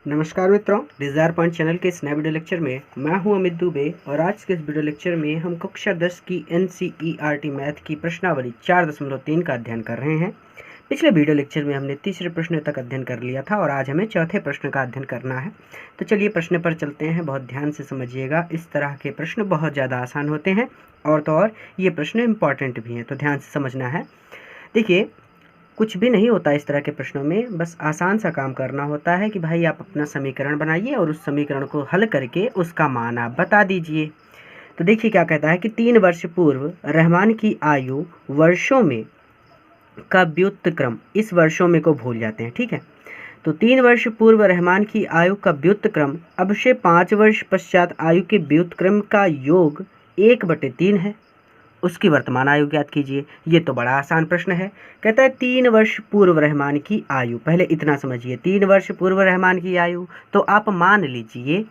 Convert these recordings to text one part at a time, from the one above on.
नमस्कार मित्रों, desire point channel के इस नए वीडियो लेक्चर में मैं हूं अमित दुबे और आज के इस वीडियो लेक्चर में हम कक्षा 10 की NCERT मैथ की प्रश्नावली 4.3 का अध्ययन कर रहे हैं। पिछले वीडियो लेक्चर में हमने तीसरे प्रश्न तक अध्ययन कर लिया था और आज हमें चौथे प्रश्न का अध्ययन करना है। तो चलिए प्रश्न पर चलते हैं। बहुत ध्यान से समझिएगा, इस तरह के प्रश्न बहुत ज़्यादा आसान होते हैं और तो और ये प्रश्न इम्पॉर्टेंट भी हैं, तो ध्यान से समझना है। देखिए, कुछ भी नहीं होता इस तरह के प्रश्नों में, बस आसान सा काम करना होता है कि भाई आप अपना समीकरण बनाइए और उस समीकरण को हल करके उसका मान आप बता दीजिए। तो देखिए क्या कहता है कि 3 वर्ष पूर्व रहमान की आयु वर्षों में का व्युत्क्रम, इस वर्षों में को भूल जाते हैं, ठीक है। तो 3 वर्ष पूर्व रहमान की आयु का व्युत्क्रम अब से 5 वर्ष पश्चात आयु के व्युत्क्रम का योग 1/3 है। उसकी वर्तमान आयु ज्ञात कीजिए। ये तो बड़ा आसान प्रश्न है। कहता है 3 वर्ष पूर्व रहमान की आयु, पहले इतना समझिए, 3 वर्ष पूर्व रहमान की आयु, तो आप मान लीजिए,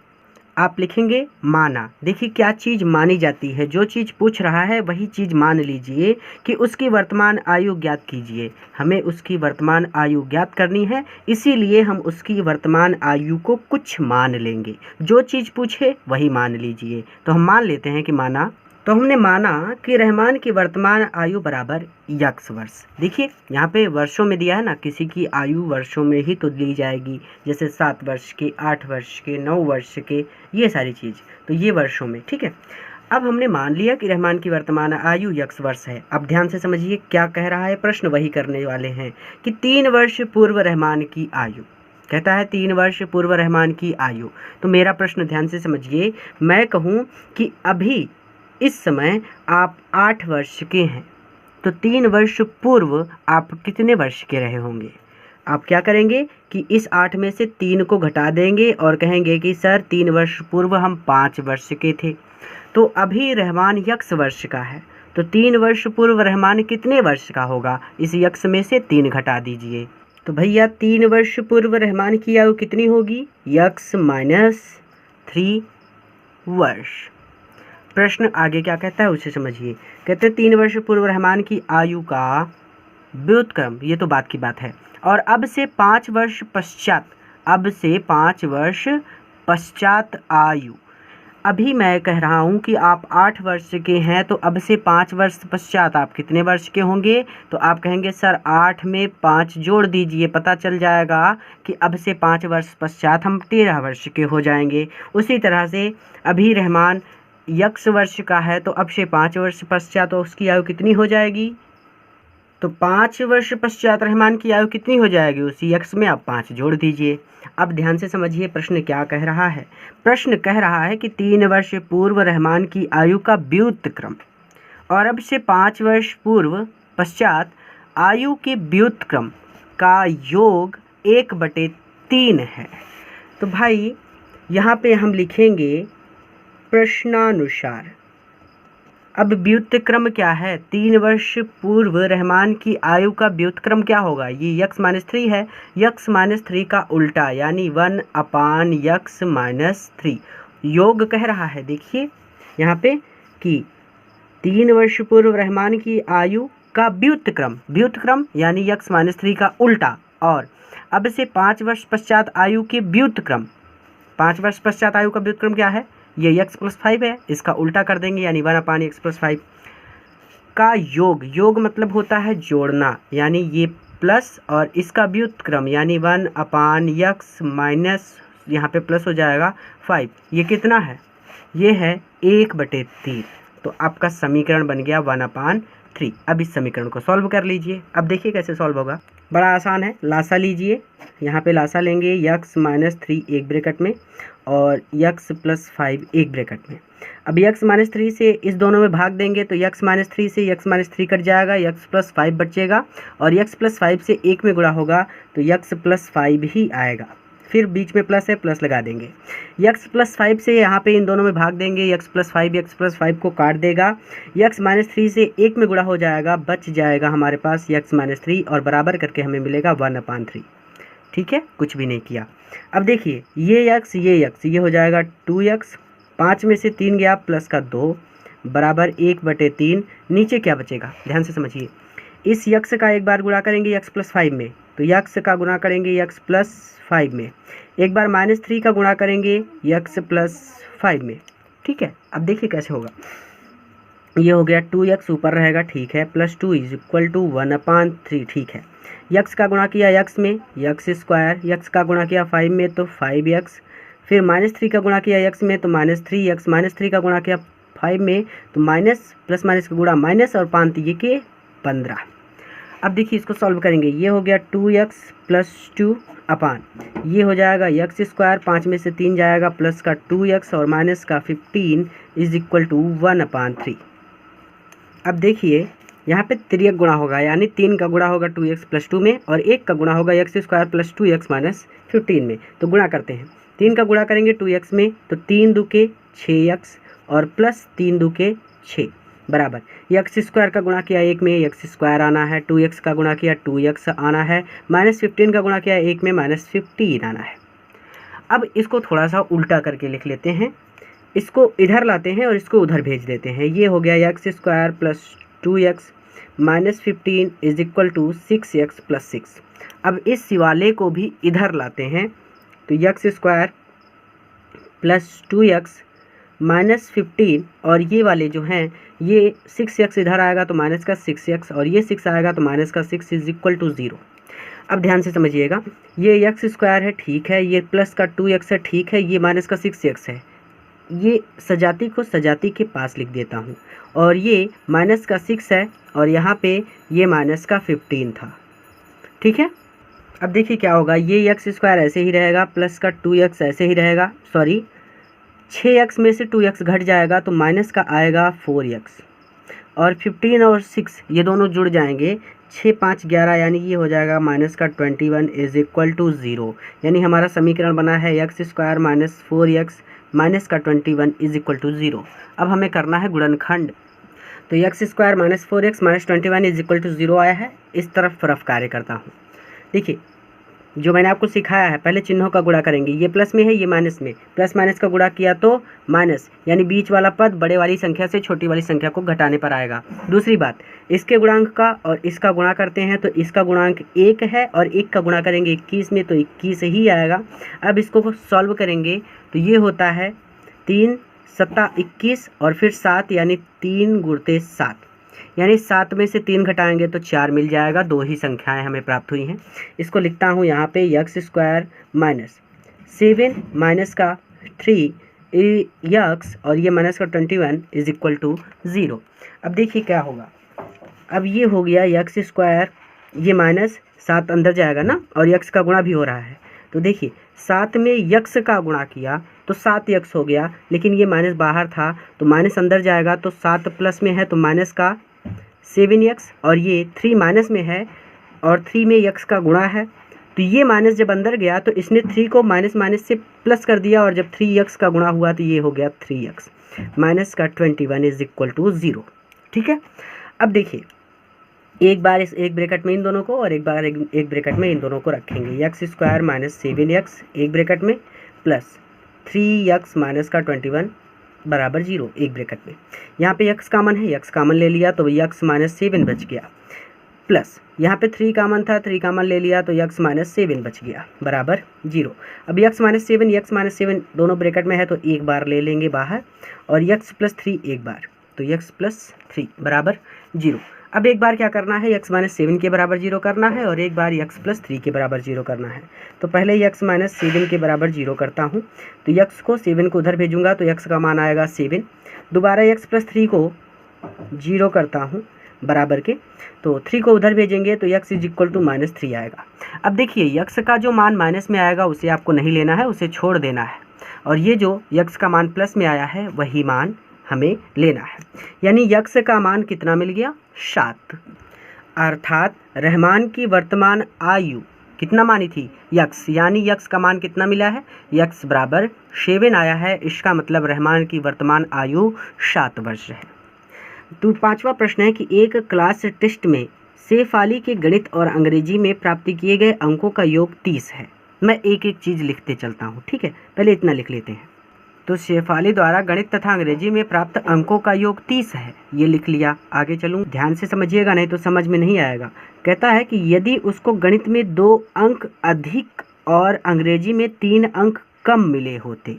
आप लिखेंगे माना। देखिए क्या चीज़ मानी जाती है, जो चीज़ पूछ रहा है वही चीज़ मान लीजिए कि उसकी वर्तमान आयु ज्ञात कीजिए। हमें उसकी वर्तमान आयु ज्ञात करनी है, इसीलिए हम उसकी वर्तमान आयु को कुछ मान लेंगे। जो चीज़ पूछे वही मान लीजिए। तो हम मान लेते हैं कि माना, तो हमने माना कि रहमान की वर्तमान आयु बराबर यक्स वर्ष। देखिए यहाँ पे वर्षों में दिया है ना, किसी की आयु वर्षों में ही तो ली जाएगी, जैसे 7 वर्ष के, 8 वर्ष के, 9 वर्ष के, ये सारी चीज़, तो ये वर्षों में, ठीक है। अब हमने मान लिया कि रहमान की वर्तमान आयु यक्स वर्ष है। अब ध्यान से समझिए क्या कह रहा है, प्रश्न वही करने वाले हैं कि 3 वर्ष पूर्व रहमान की आयु, कहता है 3 वर्ष पूर्व रहमान की आयु। तो मेरा प्रश्न ध्यान से समझिए, मैं कहूँ कि अभी इस समय आप 8 वर्ष के हैं, तो 3 वर्ष पूर्व आप कितने वर्ष के रहे होंगे? आप क्या करेंगे कि इस 8 में से 3 को घटा देंगे और कहेंगे कि सर 3 वर्ष पूर्व हम 5 वर्ष के थे। तो अभी रहमान यक्स वर्ष का है, तो 3 वर्ष पूर्व रहमान कितने वर्ष का होगा? इस यक्स में से 3 घटा दीजिए। तो भैया 3 वर्ष पूर्व रहमान की आयु कितनी होगी? यक्स माइनस 3 वर्ष। प्रश्न आगे क्या कहता है उसे समझिए। कहते हैं 3 वर्ष पूर्व रहमान की आयु का व्युत्क्रम, ये तो बात की बात है, और अब से 5 वर्ष पश्चात, अब से 5 वर्ष पश्चात आयु। अभी मैं कह रहा हूँ कि आप 8 वर्ष के हैं, तो अब से 5 वर्ष पश्चात आप कितने वर्ष के होंगे? तो आप कहेंगे सर 8 में 5 जोड़ दीजिए, पता चल जाएगा कि अब से 5 वर्ष पश्चात हम 13 वर्ष के हो जाएंगे। उसी तरह से अभी रहमान यक्स वर्ष का है, तो अब से 5 वर्ष पश्चात तो उसकी आयु कितनी हो जाएगी? तो 5 वर्ष पश्चात रहमान की आयु कितनी हो जाएगी? उसी यक्स में आप 5 जोड़ दीजिए। अब ध्यान से समझिए प्रश्न क्या कह रहा है। प्रश्न कह रहा है कि 3 वर्ष पूर्व रहमान की आयु का व्युत्क्रम और अब से 5 वर्ष पूर्व पश्चात आयु के व्युत्क्रम का योग 1/3 है। तो भाई यहाँ पे हम लिखेंगे प्रश्नानुसार। अब व्युत्क्रम क्या है? 3 वर्ष पूर्व रहमान की आयु का व्युत्क्रम क्या होगा? ये यक्स माइनस 3 है, यक्स माइनस 3 का उल्टा यानी 1/यक्स माइनस 3 योग कह रहा है। देखिए यहाँ पे कि 3 वर्ष पूर्व रहमान की आयु का व्युत्क्रम, व्युत्क्रम यानी यक्स माइनस 3 का उल्टा, और अब से 5 वर्ष पश्चात आयु के व्युत्क्रम। 5 वर्ष पश्चात आयु का व्युत्क्रम क्या है? ये यक्स प्लस 5 है, इसका उल्टा कर देंगे यानी 1/x प्लस 5 का योग। योग मतलब होता है जोड़ना, यानी ये प्लस और इसका व्युत्क्रम यानी 1/x माइनस, यहाँ पे प्लस हो जाएगा 5। ये कितना है? ये है 1/3। तो आपका समीकरण बन गया 1/3। अब इस समीकरण को सॉल्व कर लीजिए। अब देखिए कैसे सॉल्व होगा, बड़ा आसान है। लासा लीजिए, यहाँ पे लासा लेंगे यक्स माइनस 3 एक ब्रैकेट में और यक्स प्लस 5 एक ब्रैकेट में। अब यक्स माइनस 3 से इस दोनों में भाग देंगे तो यक्स माइनस 3 से यक्स माइनस 3 कट जाएगा, यक्स प्लस 5 बचेगा, और यक्स प्लस 5 से 1 में गुणा होगा तो यक्स प्लस 5 ही आएगा। फिर बीच में प्लस है, प्लस लगा देंगे। यक्स प्लस 5 से यहाँ पे इन दोनों में भाग देंगे, यक्स प्लस 5 को काट देगा, यक्स माइनस 3 से 1 में गुणा हो जाएगा, बच जाएगा हमारे पास यक्स माइनस 3 और बराबर करके हमें मिलेगा 1/3। ठीक है, कुछ भी नहीं किया। अब देखिए ये यक्स ये हो जाएगा 2x, 5 में से 3 गया प्लस का 2 बराबर 1/3। नीचे क्या बचेगा? ध्यान से समझिए, इस यक्स का एक बार गुणा करेंगे यक्स प्लस 5 में, तो यक्स का गुणा करेंगे यक्स प्लस 5 में, एक बार -3 का गुणा करेंगे x प्लस 5 में, ठीक है। अब देखिए कैसे होगा, ये हो गया 2x ऊपर रहेगा, ठीक है, +2 = 1/3, ठीक है। x का गुणा किया x में, x², x का गुणा किया 5 में तो 5x, फिर -3 का गुणा किया x में तो -3x, -3 का गुणा किया 5 में तो माइनस प्लस माइनस का गुणा माइनस और 5 ये के 15। अब देखिए इसको सॉल्व करेंगे, ये हो गया 2x + 2 अपान ये हो जाएगा x², 5 में से 3 जाएगा, प्लस का 2x और माइनस का 15 = 1/3। अब देखिए यहाँ पे तिर्यक गुणा होगा, यानी 3 का गुणा होगा 2x + 2 में और 1 का गुणा होगा x² + 2x - 15 में। तो गुणा करते हैं, 3 का गुणा करेंगे 2x में तो 3 × 2 = 6x और प्लस 3 × 2 = 6 बराबर x² का गुणा किया 1 में x² आना है, 2x का गुणा किया 2x आना है, -15 का गुणा किया 1 में -15 आना है। अब इसको थोड़ा सा उल्टा करके लिख लेते हैं, इसको इधर लाते हैं और इसको उधर भेज देते हैं। ये हो गया x² + 2x -15 = 6x + 6। अब इस वाले को भी इधर लाते हैं तो x² + 2x -15 और ये वाले जो हैं ये 6x इधर आएगा तो माइनस का 6x और ये 6 आएगा तो माइनस का 6 = 0। अब ध्यान से समझिएगा, ये x² है, ठीक है, ये प्लस का 2x है, ठीक है, ये माइनस का 6x है। ये सजाती को सजाती के पास लिख देता हूँ और ये माइनस का 6 है और यहाँ पे ये माइनस का 15 था, ठीक है। अब देखिए क्या होगा, ये x² ऐसे ही रहेगा, प्लस का 2x ऐसे ही रहेगा, सॉरी 6x में से 2x घट जाएगा तो माइनस का आएगा 4x और 15 और 6 ये दोनों जुड़ जाएंगे, 6 5 11 यानी ये हो जाएगा माइनस का 21 = 0। यानी हमारा समीकरण बना है x² - 4x माइनस का 21 = 0। अब हमें करना है गुणनखंड, तो x² - 4x - 21 = 0 आया है। इस तरफ कार्य करता हूँ। देखिए जो मैंने आपको सिखाया है, पहले चिन्हों का गुणा करेंगे, ये प्लस में है ये माइनस में, प्लस माइनस का गुणा किया तो माइनस, यानी बीच वाला पद बड़े वाली संख्या से छोटी वाली संख्या को घटाने पर आएगा। दूसरी बात, इसके गुणांक का और इसका गुणा करते हैं तो इसका गुणांक 1 है और 1 का गुणा करेंगे 21 में तो 21 ही आएगा। अब इसको सॉल्व करेंगे तो ये होता है 3 7 21 और फिर 7 यानी 3 × 7 यानी 7 में से 3 घटाएंगे तो 4 मिल जाएगा। 2 ही संख्याएं हमें प्राप्त हुई हैं। इसको लिखता हूँ यहाँ पे x² - 7 माइनस का 3 x और ये माइनस का 21 = 0। अब देखिए क्या होगा, अब ये हो गया x², ये माइनस 7 अंदर जाएगा ना और x का गुणा भी हो रहा है, तो देखिए 7 में x का गुणा किया तो 7x हो गया, लेकिन ये माइनस बाहर था तो माइनस अंदर जाएगा तो 7 प्लस में है तो माइनस का 7x और ये 3 माइनस में है और 3 में x का गुणा है, तो ये माइनस जब अंदर गया तो इसने 3 को माइनस माइनस से प्लस कर दिया और जब 3x का गुणा हुआ तो ये हो गया 3x माइनस का 21 = 0, ठीक है। अब देखिए एक बार इस एक ब्रैकेट में इन दोनों को और एक बार एक ब्रैकेट में इन दोनों को रखेंगे, x² - 7x एक ब्रैकेट में प्लस 3x माइनस का 21 बराबर 0 एक ब्रैकेट में। यहाँ पे x कामन है, x कामन ले लिया तो x - 7 बच गया, प्लस यहाँ पे 3 कामन था, 3 कामन ले लिया तो x - 7 बच गया बराबर 0। अब x - 7 दोनों ब्रैकेट में है तो एक बार ले लेंगे बाहर और x + 3 एक बार, तो x + 3 बराबर 0। अब एक बार क्या करना है, x - 7 के बराबर 0 करना है और एक बार x + 3 के बराबर 0 करना है। तो पहले x - 7 के बराबर 0 करता हूँ, तो x को 7 को उधर भेजूंगा तो x का मान आएगा 7। दोबारा x + 3 को 0 करता हूँ बराबर के, तो 3 को उधर भेजेंगे तो x = -3 आएगा। अब देखिए x का जो मान माइनस में आएगा उसे आपको नहीं लेना है, उसे छोड़ देना है, और ये जो x का मान प्लस में आया है वही मान हमें लेना है। यानी x का मान कितना मिल गया, 7। अर्थात रहमान की वर्तमान आयु कितना मानी थी, x, यानी x का मान कितना मिला है, x बराबर 7 आया है। इसका मतलब रहमान की वर्तमान आयु 7 वर्ष है। तो 5वां प्रश्न है कि एक क्लास टेस्ट में शेफाली के गणित और अंग्रेजी में प्राप्त किए गए अंकों का योग 30 है। मैं एक एक चीज़ लिखते चलता हूँ, ठीक है, पहले इतना लिख लेते हैं। तो शेफाली द्वारा गणित तथा अंग्रेजी में प्राप्त अंकों का योग 30 है, ये लिख लिया। आगे चलूँ, ध्यान से समझिएगा नहीं तो समझ में नहीं आएगा। कहता है कि यदि उसको गणित में 2 अंक अधिक और अंग्रेजी में 3 अंक कम मिले होते।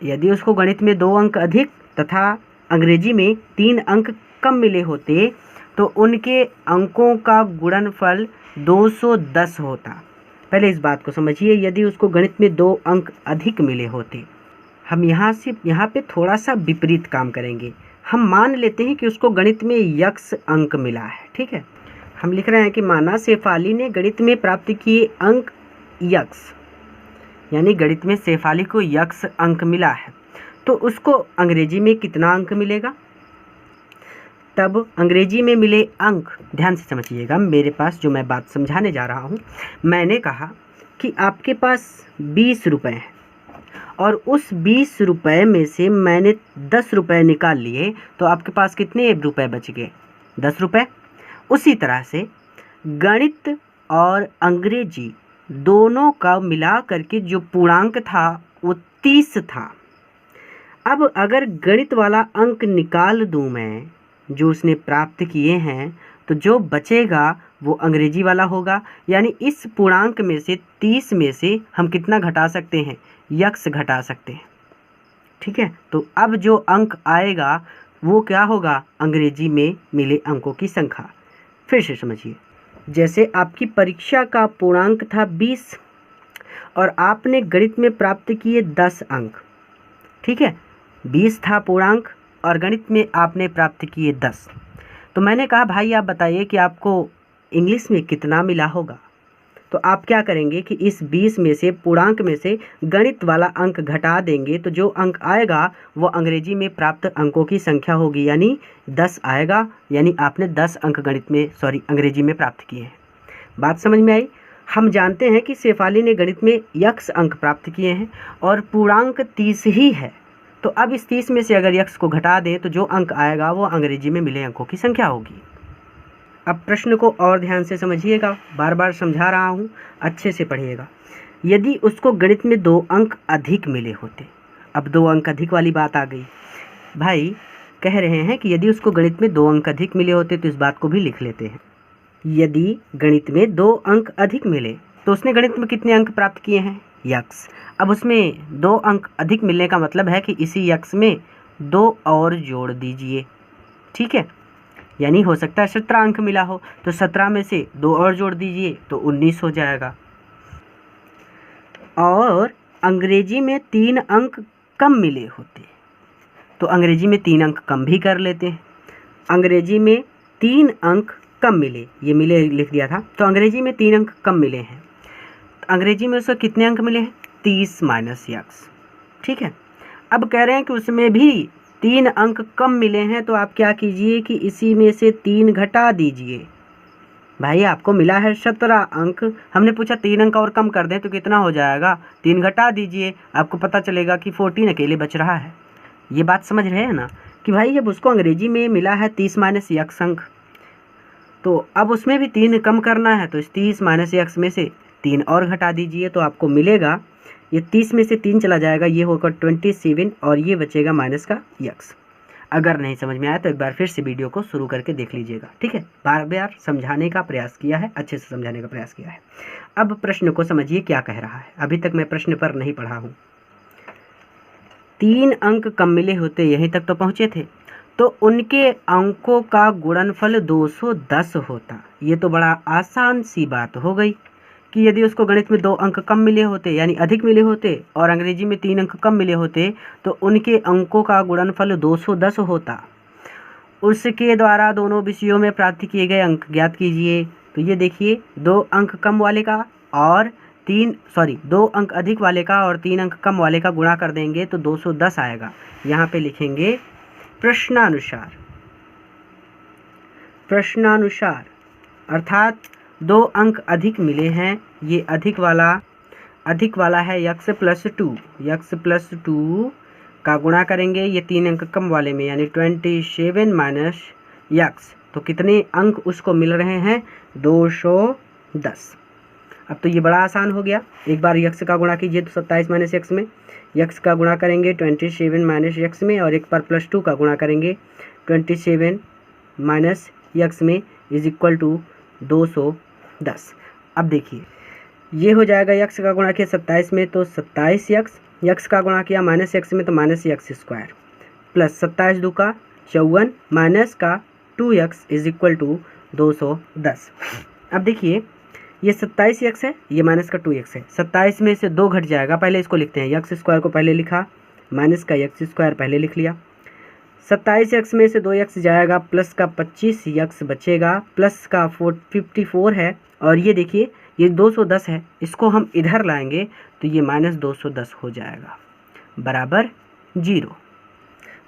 यदि उसको गणित में 2 अंक अधिक तथा अंग्रेजी में 3 अंक कम मिले होते तो उनके अंकों का गुणनफल 210 होता। पहले इस बात को समझिए, यदि उसको गणित में 2 अंक अधिक मिले होते। हम यहाँ पे थोड़ा सा विपरीत काम करेंगे। हम मान लेते हैं कि उसको गणित में यक्स अंक मिला है, ठीक है। हम लिख रहे हैं कि माना शेफाली ने गणित में प्राप्त किए अंक यक्स, यानी गणित में शेफाली को यक्स अंक मिला है, तो उसको अंग्रेजी में कितना अंक मिलेगा। तब अंग्रेजी में मिले अंक, ध्यान से समझिएगा मेरे पास जो मैं बात समझाने जा रहा हूँ। मैंने कहा कि आपके पास 20 रुपये हैं और उस 20 रुपये में से मैंने 10 रुपये निकाल लिए, तो आपके पास कितने रुपये बच गए, 10 रुपये। उसी तरह से गणित और अंग्रेजी दोनों का मिला करके जो पूर्णांक था वो 30 था। अब अगर गणित वाला अंक निकाल दूं मैं जो उसने प्राप्त किए हैं, तो जो बचेगा वो अंग्रेजी वाला होगा। यानी इस पूर्णांक में से 30 में से हम कितना घटा सकते हैं, यक्स घटा सकते हैं, ठीक है। तो अब जो अंक आएगा वो क्या होगा, अंग्रेजी में मिले अंकों की संख्या। फिर से समझिए, जैसे आपकी परीक्षा का पूर्णांक था 20 और आपने गणित में प्राप्त किए 10 अंक, ठीक है। 20 था पूर्णांक और गणित में आपने प्राप्त किए 10। तो मैंने कहा भाई आप बताइए कि आपको इंग्लिश में कितना मिला होगा। तो आप क्या करेंगे कि इस 20 में से, पूर्णांक में से गणित वाला अंक घटा देंगे, तो जो अंक आएगा वो अंग्रेजी में प्राप्त अंकों की संख्या होगी, यानी 10 आएगा। यानी आपने 10 अंक अंग्रेजी में प्राप्त किए हैं। बात समझ में आई। हम जानते हैं कि शेफाली ने गणित में यक्स अंक प्राप्त किए हैं और पूर्णांक 30 ही है। तो अब इस 30 में से अगर यक्स को घटा दें तो जो अंक आएगा वो अंग्रेजी में मिले अंकों की संख्या होगी। अब प्रश्न को और ध्यान से समझिएगा, बार बार समझा रहा हूँ, अच्छे से पढ़िएगा। यदि उसको गणित में 2 अंक अधिक मिले होते, अब 2 अंक अधिक वाली बात आ गई। भाई कह रहे हैं कि यदि उसको गणित में 2 अंक अधिक मिले होते, तो इस बात को भी लिख लेते हैं। यदि गणित में 2 अंक अधिक मिले तो उसने गणित में कितने अंक प्राप्त किए हैं, यक्स। अब उसमें 2 अंक अधिक मिलने का मतलब है कि इसी यक्स में 2 और जोड़ दीजिए, ठीक है। यानी हो सकता है 17 अंक मिला हो, तो 17 में से 2 और जोड़ दीजिए तो 19 हो जाएगा। और अंग्रेजी में 3 अंक कम मिले होते, तो अंग्रेजी में 3 अंक कम भी कर लेते हैं। अंग्रेजी में 3 अंक कम मिले, ये मिले लिख दिया था, तो अंग्रेजी में 3 अंक कम मिले हैं। तो अंग्रेजी में उसको कितने अंक मिले हैं, 30 माइनस यक्स, ठीक है। अब कह रहे हैं कि उसमें भी 3 अंक कम मिले हैं, तो आप क्या कीजिए कि इसी में से 3 घटा दीजिए। भाई आपको मिला है 17 अंक, हमने पूछा 3 अंक और कम कर दें तो कितना हो जाएगा, 3 घटा दीजिए, आपको पता चलेगा कि 14 अकेले बच रहा है। ये बात समझ रहे हैं ना कि भाई जब उसको अंग्रेजी में मिला है 30 माइनस यक्स अंक, तो अब उसमें भी 3 कम करना है, तो इस 30 माइनस यक्स में से 3 और घटा दीजिए, तो आपको मिलेगा, ये 30 में से 3 चला जाएगा, ये होगा 27 और ये बचेगा माइनस का यक्स। अगर नहीं समझ में आया तो एक बार फिर से वीडियो को शुरू करके देख लीजिएगा, ठीक है। बार बार समझाने का प्रयास किया है, अच्छे से समझाने का प्रयास किया है। अब प्रश्न को समझिए क्या कह रहा है। अभी तक मैं प्रश्न पर नहीं पढ़ा हूँ। 3 अंक कम मिले होते, यहीं तक तो पहुँचे थे, तो उनके अंकों का गुणनफल 210 होता। ये तो बड़ा आसान सी बात हो गई कि यदि उसको गणित में 2 अंक कम मिले होते, यानी अधिक मिले होते, और अंग्रेजी में 3 अंक कम मिले होते, तो उनके अंकों का गुणनफल 210 होता। उसके द्वारा दोनों विषयों में प्राप्त किए गए अंक ज्ञात कीजिए। तो ये देखिए, 2 अंक कम वाले का और 2 अंक अधिक वाले का और 3 अंक कम वाले का गुणा कर देंगे तो 210 आएगा। यहाँ पे लिखेंगे प्रश्नानुसार, प्रश्नानुसार अर्थात 2 अंक अधिक मिले हैं, ये अधिक वाला है यक्स प्लस 2 का गुणा करेंगे ये 3 अंक कम वाले में, यानी 27 माइनस यक्स, तो कितने अंक उसको मिल रहे हैं, 210। अब तो ये बड़ा आसान हो गया। एक बार यक्स का गुणा कीजिए तो 27 माइनस यक्स में, यक्स का गुणा करेंगे 27 माइनस यक्स में, और एक बार प्लस 2 का गुणा करेंगे 27 माइनस यक्स में इज इक्वल टू 210। अब देखिए ये हो जाएगा यक्स का गुणा किया 27 में तो 27 यक्स, यक्स का गुणा किया माइनस यक्स में तो माइनस यक्स स्क्वायर, प्लस 27 दो का 54 माइनस का 2x इज इक्वल टू 210। अब देखिए ये 27 यक्स है, ये माइनस का 2x है, 27 में से 2 घट जाएगा, पहले इसको लिखते हैं, यक्स स्क्वायर को पहले लिखा, माइनस का यक्स स्क्वायर पहले लिख लिया। 27 यक्स में से 2 यक्स जाएगा, प्लस का 25 यक्स बचेगा, प्लस का 54 है, और ये देखिए ये 210 है, इसको हम इधर लाएंगे तो ये माइनस 210 हो जाएगा बराबर 0।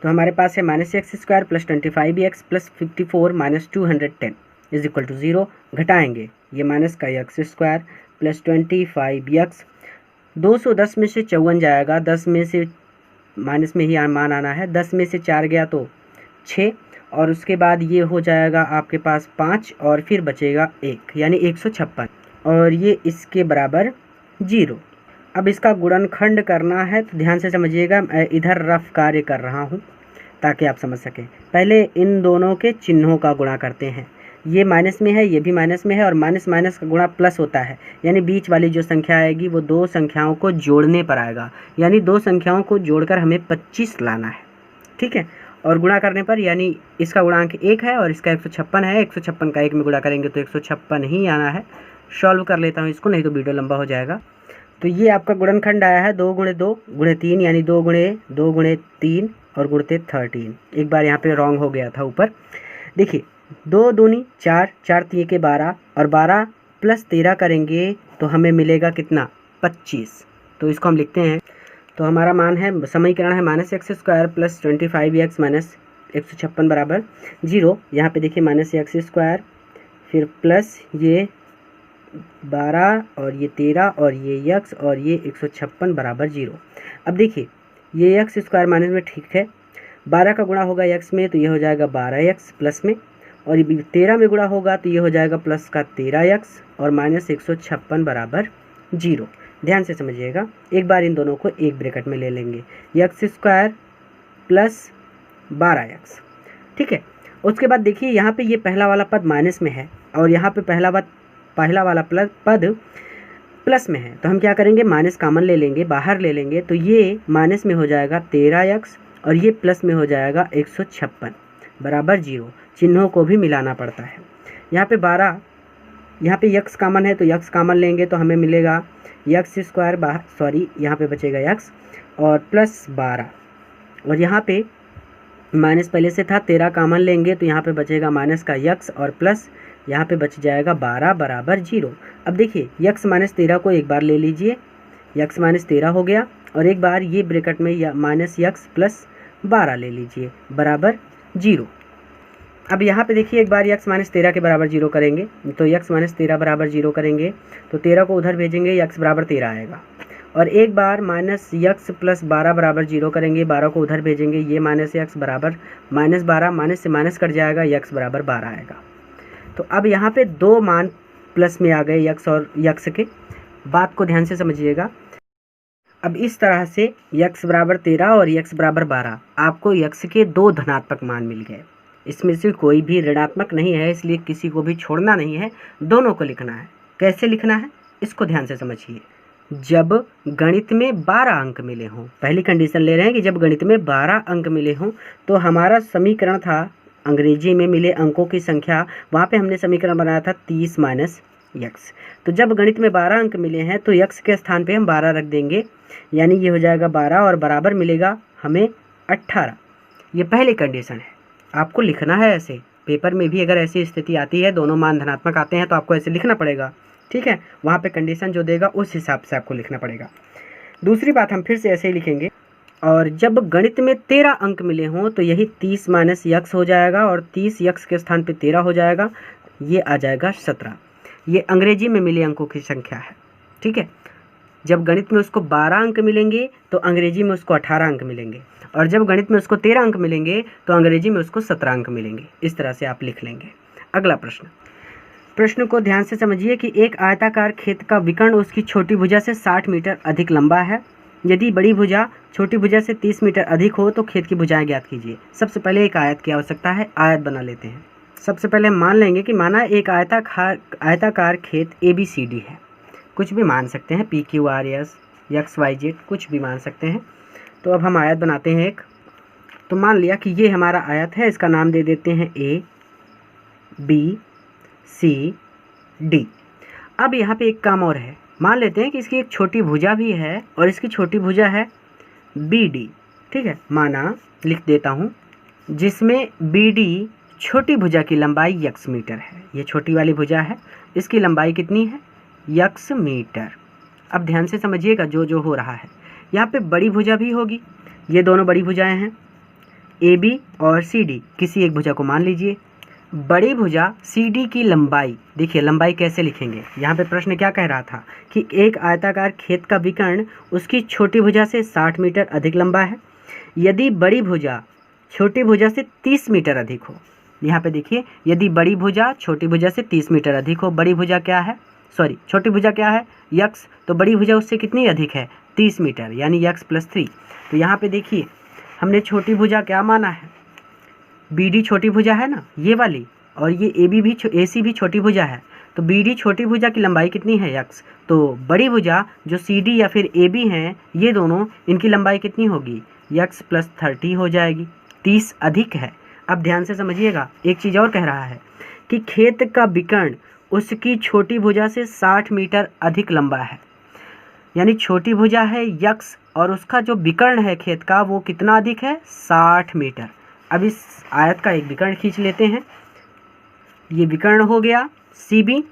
तो हमारे पास है minus X square plus 25x plus 54 minus 210 is equal to 0। घटाएंगे ये माइनस का एक्स स्क्वायर प्लस 25x, 210 में से 54 जाएगा, 10 में से माइनस में ही मान आना है, 10 में से 4 गया तो 6, और उसके बाद ये हो जाएगा आपके पास 5 और फिर बचेगा 1 यानी 156, और ये इसके बराबर 0। अब इसका गुणनखंड करना है तो ध्यान से समझिएगा, मैं इधर रफ कार्य कर रहा हूँ ताकि आप समझ सकें। पहले इन दोनों के चिन्हों का गुणा करते हैं, ये माइनस में है, ये भी माइनस में है, और माइनस माइनस का गुणा प्लस होता है, यानी बीच वाली जो संख्या आएगी वो दो संख्याओं को जोड़ने पर आएगा, यानी दो संख्याओं को जोड़कर हमें 25 लाना है, ठीक है। और गुणा करने पर यानी इसका गुणांक 1 है और इसका 156 है, 156 का 1 में गुणा करेंगे तो 156 ही आना है। सॉल्व कर लेता हूँ इसको, नहीं तो वीडियो लंबा हो जाएगा। तो ये आपका गुणनखंड आया है 2 गुणे 2 गुणे 3 यानी 2 गुणे 3 और गुणते 13। एक बार यहाँ पे रॉन्ग हो गया था ऊपर, देखिए 2 दूनी 4, 4 3 के 12 और 12 प्लस 13 करेंगे तो हमें मिलेगा कितना 25। तो इसको हम लिखते हैं, तो हमारा मान है, समीकरण है minus X square plus 25x minus 156 बराबर 0। यहाँ पे देखिए माइनस एक्स स्क्वायर फिर प्लस ये 12 और ये 13 और ये यक्स और ये 156 बराबर 0। अब देखिए ये यक्स स्क्वायर माइनस में ठीक है, 12 का गुणा होगा यक्स में तो ये हो जाएगा 12x प्लस में, और ये 13 में गुणा होगा तो ये हो जाएगा प्लस का 13x और माइनस 156 बराबर 0। ध्यान से समझिएगा, एक बार इन दोनों को एक ब्रैकेट में ले लेंगे, यक्स स्क्वायर प्लस 12x, ठीक है। उसके बाद देखिए यहाँ पे ये पहला वाला पद माइनस में है और यहाँ पे पहला वाला पद प्लस में है, तो हम क्या करेंगे माइनस कॉमन ले लेंगे, बाहर ले लेंगे, तो ये माइनस में हो जाएगा 13x और ये प्लस में हो जाएगा 156 बराबर 0। चिन्हों को भी मिलाना पड़ता है। यहाँ पे 12, यहाँ पे यक्स कॉमन है तो यक्स कॉमन लेंगे तो हमें मिलेगा यक्स स्क्वायर बाहर, सॉरी यहाँ पे बचेगा यक्स और प्लस 12, और यहाँ पे माइनस पहले से था, 13 कॉमन लेंगे तो यहाँ पे बचेगा माइनस का यक्स और प्लस यहाँ पे बच जाएगा 12 बराबर 0। अब देखिए यक्स माइनस 13 को एक बार ले लीजिए, यक्स माइनस 13 हो गया, और एक बार ये ब्रैकेट में माइनस यक्स प्लस 12 ले लीजिए बराबर 0। अब यहाँ पे देखिए एक बार यक्स माइनस 13 के बराबर 0 करेंगे तो यक्स माइनस 13 बराबर 0 करेंगे तो 13 को उधर भेजेंगे, यक्स बराबर 13 आएगा, और एक बार माइनस यक्स प्लस 12 बराबर 0 करेंगे, 12 को उधर भेजेंगे, ये माइनस यक्स बराबर माइनस 12, माइनस से माइनस कट जाएगा, यक्स बराबर 12 आएगा। तो अब यहाँ पे दो मान प्लस में आ गए यक्स और यक्स के, बात को ध्यान से समझिएगा। अब इस तरह से यक्स बराबर 13 और यक्स बराबर 12, आपको यक्स के दो धनात्मक मान मिल गए, इसमें से कोई भी ऋणात्मक नहीं है, इसलिए किसी को भी छोड़ना नहीं है, दोनों को लिखना है। कैसे लिखना है इसको ध्यान से समझिए। जब गणित में 12 अंक मिले हों, पहली कंडीशन ले रहे हैं कि जब गणित में 12 अंक मिले हों, तो हमारा समीकरण था अंग्रेजी में मिले अंकों की संख्या, वहाँ पे हमने समीकरण बनाया था 30 माइनस यक्स। तो जब गणित में 12 अंक मिले हैं तो यक्स के स्थान पे हम 12 रख देंगे, यानी ये हो जाएगा 12 और बराबर मिलेगा हमें 18। ये पहली कंडीशन है, आपको लिखना है ऐसे। पेपर में भी अगर ऐसी स्थिति आती है, दोनों मान धनात्मक आते हैं, तो आपको ऐसे लिखना पड़ेगा, ठीक है। वहाँ पे कंडीशन जो देगा उस हिसाब से आपको लिखना पड़ेगा। दूसरी बात हम फिर से ऐसे ही लिखेंगे, और जब गणित में 13 अंक मिले हों तो यही 30 माइनस यक्स हो जाएगा, और 30 यक्स के स्थान पे 13 हो जाएगा, ये आ जाएगा 17। ये अंग्रेजी में मिले अंकों की संख्या है, ठीक है। जब गणित में उसको 12 अंक मिलेंगे तो अंग्रेजी में उसको 18 अंक मिलेंगे, और जब गणित में उसको 13 अंक मिलेंगे तो अंग्रेजी में उसको 17 अंक मिलेंगे। इस तरह से आप लिख लेंगे। अगला प्रश्न को ध्यान से समझिए कि एक आयताकार खेत का विकर्ण उसकी छोटी भुजा से 60 मीटर अधिक लंबा है। यदि बड़ी भुजा छोटी भुजा से 30 मीटर अधिक हो तो खेत की भुजाएं ज्ञात कीजिए। सबसे पहले एक आयत की आवश्यकता है, आयत बना लेते हैं। सबसे पहले मान लेंगे कि माना एक आयताकार खेत ABCD है। कुछ भी मान सकते हैं, P Q R S X Y Z कुछ भी मान सकते हैं। तो अब हम आयत बनाते हैं एक। तो मान लिया कि ये हमारा आयत है, इसका नाम दे देते हैं ए बी सी डी। अब यहाँ पे एक काम और है, मान लेते हैं कि इसकी एक छोटी भुजा भी है और इसकी छोटी भुजा है बी डी। ठीक है, माना लिख देता हूँ, जिसमें बी डी छोटी भुजा की लंबाई यक्स मीटर है। ये छोटी वाली भुजा है, इसकी लंबाई कितनी है, यक्स मीटर। अब ध्यान से समझिएगा जो जो हो रहा है। यहाँ पे बड़ी भुजा भी होगी, ये दोनों बड़ी भुजाएं हैं ए बी और सी डी। किसी एक भुजा को मान लीजिए। बड़ी भुजा सी डी की लंबाई, देखिए लंबाई कैसे लिखेंगे। यहाँ पे प्रश्न क्या कह रहा था कि एक आयताकार खेत का विकर्ण उसकी छोटी भुजा से 60 मीटर अधिक लंबा है यदि बड़ी भुजा छोटी भुजा से 30 मीटर अधिक हो। यहाँ पे देखिए, यदि बड़ी भुजा छोटी भुजा से 30 मीटर अधिक हो। बड़ी भुजा क्या है, सॉरी छोटी भुजा क्या है, यक्स, तो बड़ी भुजा उससे कितनी अधिक है, 30 मीटर, यानी यक्स प्लस 3। तो यहाँ पे देखिए हमने छोटी भुजा क्या माना है, बी डी छोटी भुजा है ना ये वाली, और ये ए सी भी छोटी भुजा है। तो बी डी छोटी भुजा की लंबाई कितनी है, यक्स। तो बड़ी भुजा जो सी डी या फिर ए बी हैं, ये दोनों, इनकी लंबाई कितनी होगी, यक्स प्लस 30 हो जाएगी, 30 अधिक है। अब ध्यान से समझिएगा, एक चीज़ और कह रहा है कि खेत का विकर्ण उसकी छोटी भुजा से 60 मीटर अधिक लंबा है, यानी छोटी भुजा है यक्स और उसका जो विकर्ण है खेत का वो कितना अधिक है, 60 मीटर। अब इस आयत का एक विकर्ण खींच लेते हैं। ये विकर्ण हो गया सी बी।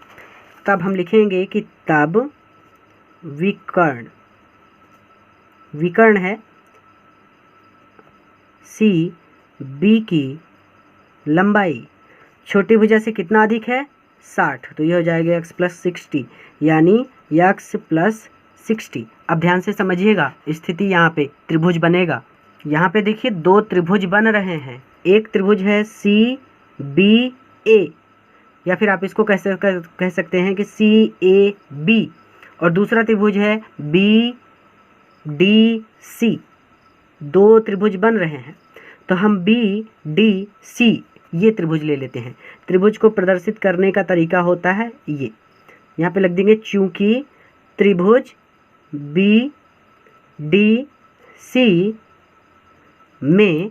तब हम लिखेंगे कि तब विकर्ण है सी बी की लंबाई छोटी भुजा से कितना अधिक है, 60। तो ये हो जाएगा x प्लस 60, यानी x प्लस 60। अब ध्यान से समझिएगा, स्थिति यहाँ पे त्रिभुज बनेगा। यहाँ पे देखिए दो त्रिभुज बन रहे हैं। एक त्रिभुज है सी बी ए, या फिर आप इसको कह सकते हैं कि सी ए बी, और दूसरा त्रिभुज है बी डी सी। दो त्रिभुज बन रहे हैं, तो हम बी डी सी ये त्रिभुज ले लेते हैं। त्रिभुज को प्रदर्शित करने का तरीका होता है ये, यहाँ पे लग देंगे, चूंकि त्रिभुज बी डी सी में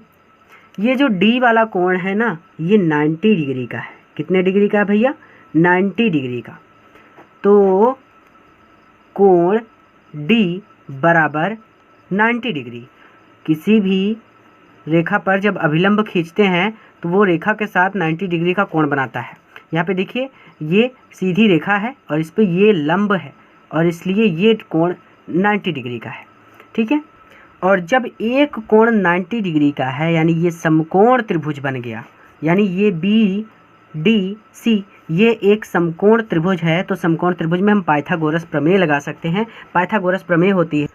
ये जो डी वाला कोण है ना, ये 90 डिग्री का है। कितने डिग्री का है भैया, 90 डिग्री का। तो कोण डी बराबर 90 डिग्री। किसी भी रेखा पर जब अभिलंब खींचते हैं तो वो रेखा के साथ 90 डिग्री का कोण बनाता है। यहाँ पे देखिए ये सीधी रेखा है और इस पे ये लंब है, और इसलिए ये कोण 90 डिग्री का है। ठीक है, और जब एक कोण 90 डिग्री का है, यानी ये समकोण त्रिभुज बन गया, यानी ये बी डी सी ये एक समकोण त्रिभुज है। तो समकोण त्रिभुज में हम पाइथागोरस प्रमेय लगा सकते हैं। पाइथागोरस प्रमेय होती है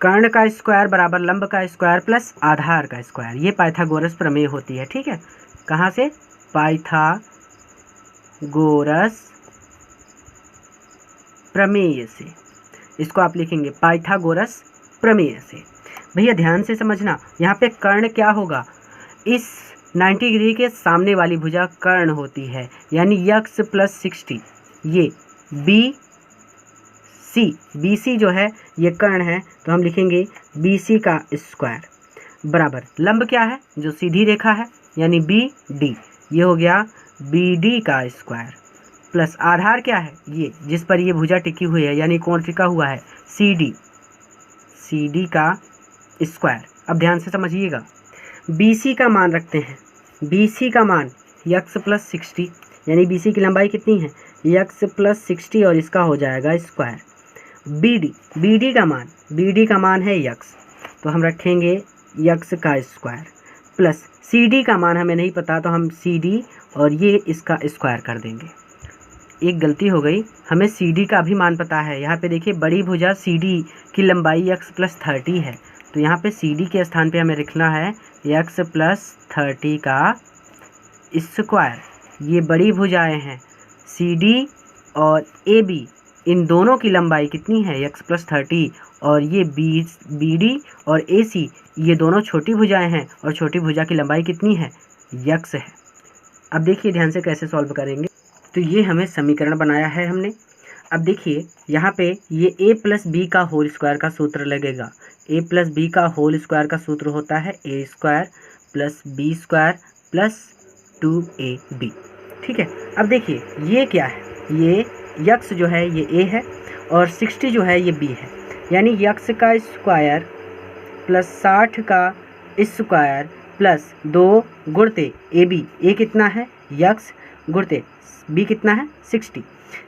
कर्ण का स्क्वायर बराबर लंब का स्क्वायर प्लस आधार का स्क्वायर, ये पाइथागोरस प्रमेय होती है। ठीक है, कहाँ से, पाइथागोरस प्रमेय से। इसको आप लिखेंगे पाइथागोरस प्रमेय से। भैया ध्यान से समझना, यहाँ पे कर्ण क्या होगा, इस 90 डिग्री के सामने वाली भुजा कर्ण होती है, यानी यक्स प्लस 60। ये बी सी जो है ये कर्ण है, तो हम लिखेंगे बी सी का स्क्वायर बराबर लंब क्या है, जो सीधी रेखा है, यानी बी डी, ये हो गया बी डी का स्क्वायर, प्लस आधार क्या है, ये जिस पर ये भुजा टिकी हुई है, यानी कोण टिका हुआ है, सी डी का स्क्वायर। अब ध्यान से समझिएगा, बी सी का मान रखते हैं। बी सी का मान यक्स प्लस 60, यानी बी सी की लंबाई कितनी है, यक्स प्लस 60, और इसका हो जाएगा स्क्वायर। बी डी का मान है यक्स, तो हम रखेंगे यक्स का स्क्वायर, प्लस सी डी का मान हमें नहीं पता, तो हम सी डी और ये इसका स्क्वायर कर देंगे। एक गलती हो गई, हमें सी डी का भी मान पता है। यहाँ पे देखिए बड़ी भुजा सी डी की लंबाई यक्स प्लस 30 है, तो यहाँ पे सी डी के स्थान पे हमें लिखना है यक्स प्लस 30 का स्क्वायर। ये बड़ी भुजाएं हैं सी डी और ए बी, इन दोनों की लंबाई कितनी है, यक्स प्लस 30, और ये बी डी और ए सी ये दोनों छोटी भुजाएं हैं, और छोटी भुजा की लंबाई कितनी है, यक्स है। अब देखिए ध्यान से कैसे सॉल्व करेंगे। तो ये हमें समीकरण बनाया है हमने। अब देखिए यहाँ पे ये a प्लस बी का होल स्क्वायर का सूत्र लगेगा। a प्लस बी का होल स्क्वायर का सूत्र होता है a square plus B square plus 2ab। ठीक है, अब देखिए ये क्या है, ये यक्स जो है ये a है और 60 जो है ये b है, यानी यक्स का स्क्वायर प्लस 60 का स्क्वायर प्लस 2 गुणते ए बी, ए कितना है यक्स गुणते बी कितना है 60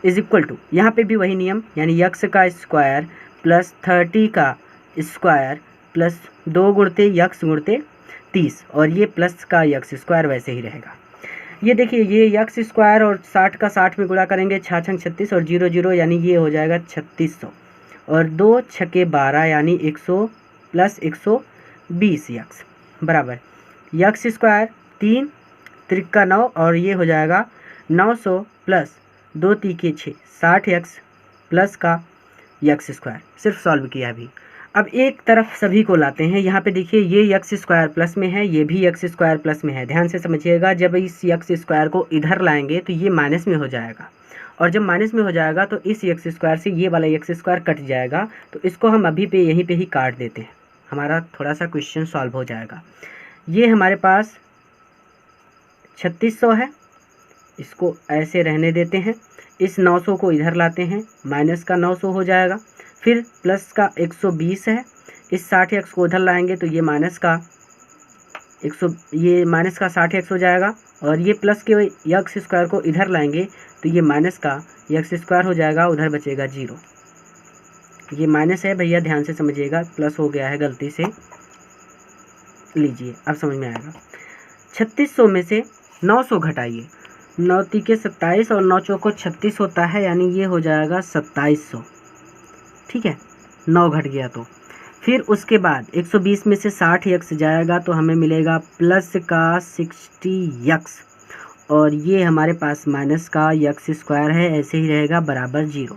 इज इक्वल टू, यहाँ पे भी वही नियम, यानी यक्स का स्क्वायर प्लस 30 का स्क्वायर प्लस 2 गुणते यक्स गुणते 30 और ये प्लस का यक्स स्क्वायर वैसे ही रहेगा। ये देखिए ये यक्स स्क्वायर और 60 का 60 में गुणा करेंगे 6 छंग 36 और 0 0 यानी ये हो जाएगा 3600 और 2 छके 12 यानी 100 प्लस 120 यक्स बराबर यक्स स्क्वायर 3 त्रिका 9 और ये हो जाएगा 900 प्लस 2 तीके 6 60 यक्स प्लस का यक्स स्क्वायर। सिर्फ सॉल्व किया अभी। अब एक तरफ सभी को लाते हैं, यहाँ पे देखिए ये यक्स स्क्वायर प्लस में है, ये भी यक्स स्क्वायर प्लस में है। ध्यान से समझिएगा, जब इस यक्स स्क्वायर को इधर लाएंगे तो ये माइनस में हो जाएगा और जब माइनस में हो जाएगा तो इस यक्स स्क्वायर से ये वाला यक्स स्क्वायर कट जाएगा, तो इसको हम अभी पे यहीं पे ही काट देते हैं, हमारा थोड़ा सा क्वेश्चन सॉल्व हो जाएगा। ये हमारे पास 3600 है, इसको ऐसे रहने देते हैं, इस 900 को इधर लाते हैं, माइनस का 900 हो जाएगा, फिर प्लस का 120 है, इस 60 एक्स को उधर लाएंगे तो ये माइनस का 60 एक्स हो जाएगा और ये प्लस के यक्स स्क्वायर को इधर लाएंगे तो ये माइनस का यक्स स्क्वायर हो जाएगा, उधर बचेगा 0। ये माइनस है भैया, ध्यान से समझिएगा, प्लस हो गया है गलती से, लीजिए अब समझ में आएगा। 3600 में से 900 घटाइए, 9 तीके 27 और 9 चौको 36 होता है, यानी ये हो जाएगा 2700। ठीक है, 9 घट गया तो फिर उसके बाद 120 में से 60 यक्स जाएगा तो हमें मिलेगा प्लस का 60 यक्स और ये हमारे पास माइनस का यक्स स्क्वायर है, ऐसे ही रहेगा बराबर 0।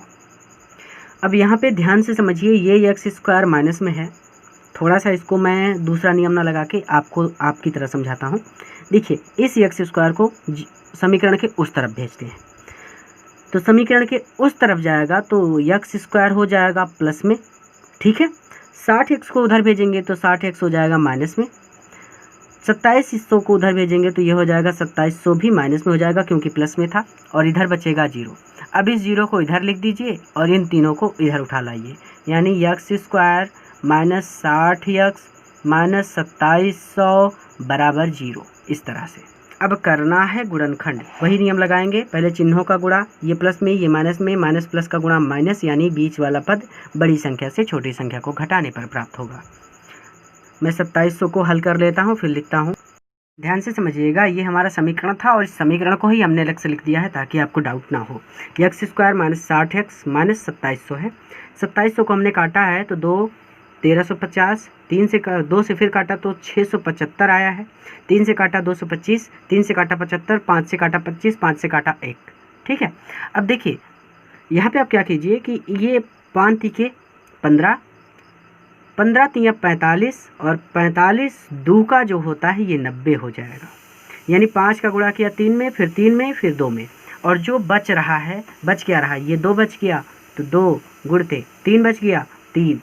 अब यहाँ पे ध्यान से समझिए, ये यक्स स्क्वायर माइनस में है, थोड़ा सा इसको मैं दूसरा नियम ना लगा के आपको आपकी तरह समझाता हूँ। देखिए इस यक्स स्क्वायर को समीकरण के उस तरफ भेजते हैं, तो समीकरण के उस तरफ जाएगा तो यक्स स्क्वायर हो जाएगा प्लस में। ठीक है, 60 एक्स को उधर भेजेंगे तो 60 एक्स हो जाएगा माइनस में, 2700 को उधर भेजेंगे तो ये हो जाएगा 2700 भी माइनस में हो जाएगा क्योंकि प्लस में था और इधर बचेगा 0। अब इस 0 को इधर लिख दीजिए और इन तीनों को इधर उठा लाइए, यानी x square minus 60 x minus 2700 बराबर 0। इस तरह से अब करना है गुणनखंड, वही नियम लगाएंगे, पहले चिन्हों का गुणा, ये प्लस में ये माइनस में, माइनस प्लस का गुणा माइनस, यानी बीच वाला पद बड़ी संख्या से छोटी संख्या को घटाने पर प्राप्त होगा। मैं 2700 को हल कर लेता हूँ फिर लिखता हूँ। ध्यान से समझिएगा, ये हमारा समीकरण था और इस समीकरण को ही हमने अलग से लिख दिया है ताकि आपको डाउट ना हो। X square minus 60 x minus 2700 है, 2700 को हमने काटा है तो 2 1350, 3 से 2 से फिर काटा तो 675 आया है, 3 से काटा 225, 3 से काटा 75, 5 से काटा 25, 5 से काटा 1। ठीक है, अब देखिए यहाँ पे आप क्या कीजिए कि ये 5 तीके 15, 15 तिया 45 और 45 दो का जो होता है ये 90 हो जाएगा, यानी 5 का गुणा किया 3 में, फिर 3 में, फिर 2 में, और जो बच रहा है, बच क्या रहा, ये 2 बच गया तो 2 गुणते 3 बच गया 3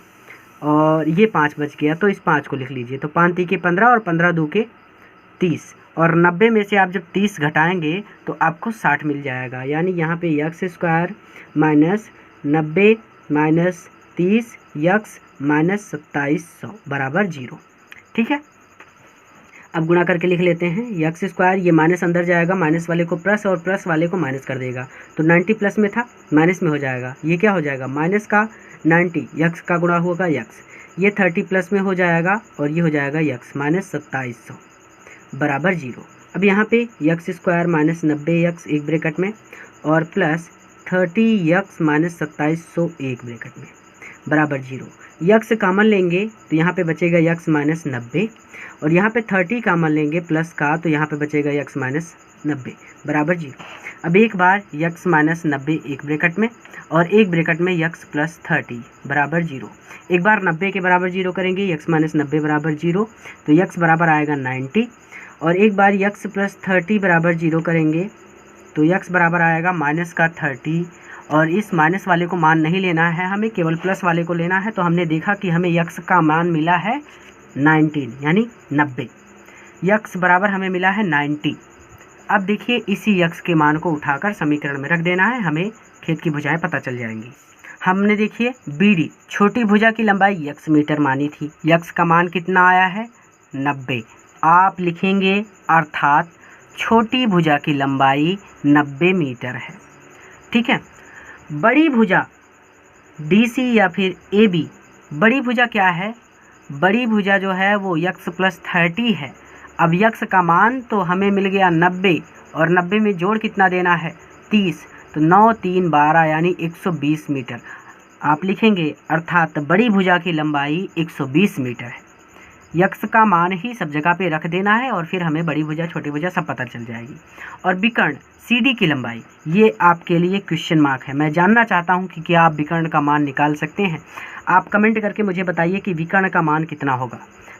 और ये 5 बच गया तो इस 5 को लिख लीजिए, तो 5 तीके 15 और 15 दो के 30 और 90 में से आप जब 30 घटाएंगे तो आपको 60 मिल जाएगा, यानी यहाँ पे x square minus 90 minus 30 x minus 2700 बराबर 0। ठीक है, अब गुणा करके लिख लेते हैं, यक्स स्क्वायर ये माइनस अंदर जाएगा, माइनस वाले को प्लस और प्लस वाले को माइनस कर देगा, तो 90 प्लस में था माइनस में हो जाएगा, ये क्या हो जाएगा माइनस का 90 यक्स का गुणा होगा यक्स, ये 30 प्लस में हो जाएगा और ये हो जाएगा यक्स माइनस 2700 बराबर 0। अब यहाँ पे यक्स स्क्वायर माइनस 90 यक्स एक ब्रैकेट में और प्लस 30 यक्स माइनस 2700 एक ब्रैकेट में बराबर 0। यक्स कामन लेंगे तो यहाँ पे बचेगा यक्स माइनस 90 और यहाँ पे 30 कामन लेंगे प्लस का तो यहाँ पे बचेगा यक्स माइनस 90 बराबर 0। अब एक बार यक्स माइनस 90 एक ब्रैकेट में और एक ब्रैकेट में यक्स प्लस 30 बराबर 0। एक बार 90 के बराबर 0 करेंगे, यक्स माइनस 90 बराबर 0, तो यक्स बराबर आएगा 90 और एक बार यक्स प्लस 30 बराबर 0 करेंगे तो यक्स बराबर आएगा माइनस का 30 और इस माइनस वाले को मान नहीं लेना है, हमें केवल प्लस वाले को लेना है। तो हमने देखा कि हमें यक्स का मान मिला है 19 यानी 90। यक्स बराबर हमें मिला है 90। अब देखिए इसी यक्स के मान को उठाकर समीकरण में रख देना है, हमें खेद की भुजाएं पता चल जाएंगी। हमने देखिए BD छोटी भुजा की लंबाई यक्स मीटर मानी थी, यक्स का मान कितना आया है 90। आप लिखेंगे अर्थात छोटी भुजा की लंबाई 90 मीटर है। ठीक है। बड़ी भुजा DC या फिर AB, बड़ी भुजा क्या है, बड़ी भुजा जो है वो यक्स प्लस 30 है। अब यक्स का मान तो हमें मिल गया 90 और 90 में जोड़ कितना देना है 30, तो 9 3 12 यानी 120 मीटर। आप लिखेंगे अर्थात बड़ी भुजा की लंबाई 120 मीटर है। यक्स का मान ही सब जगह पे रख देना है और फिर हमें बड़ी भुजा छोटी भुजा सब पता चल जाएगी। और विकर्ण CD की लंबाई, ये आपके लिए क्वेश्चन मार्क है। मैं जानना चाहता हूँ कि क्या आप विकर्ण का मान निकाल सकते हैं। आप कमेंट करके मुझे बताइए कि विकर्ण का मान कितना होगा।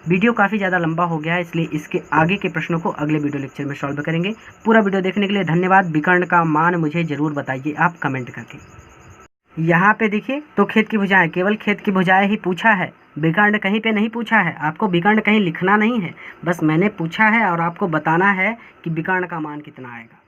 वीडियो काफ़ी ज़्यादा लंबा हो गया है, इसलिए इसके आगे के प्रश्नों को अगले वीडियो लेक्चर में सॉल्व करेंगे। पूरा वीडियो देखने के लिए धन्यवाद। विकर्ण का मान मुझे ज़रूर बताइए आप कमेंट करके। यहाँ पे देखिए तो खेद की भुजाएं, केवल खेद की भुजाएं ही पूछा है, विकर्ण कहीं पे नहीं पूछा है। आपको विकर्ण कहीं लिखना नहीं है, बस मैंने पूछा है और आपको बताना है कि विकर्ण का मान कितना आएगा।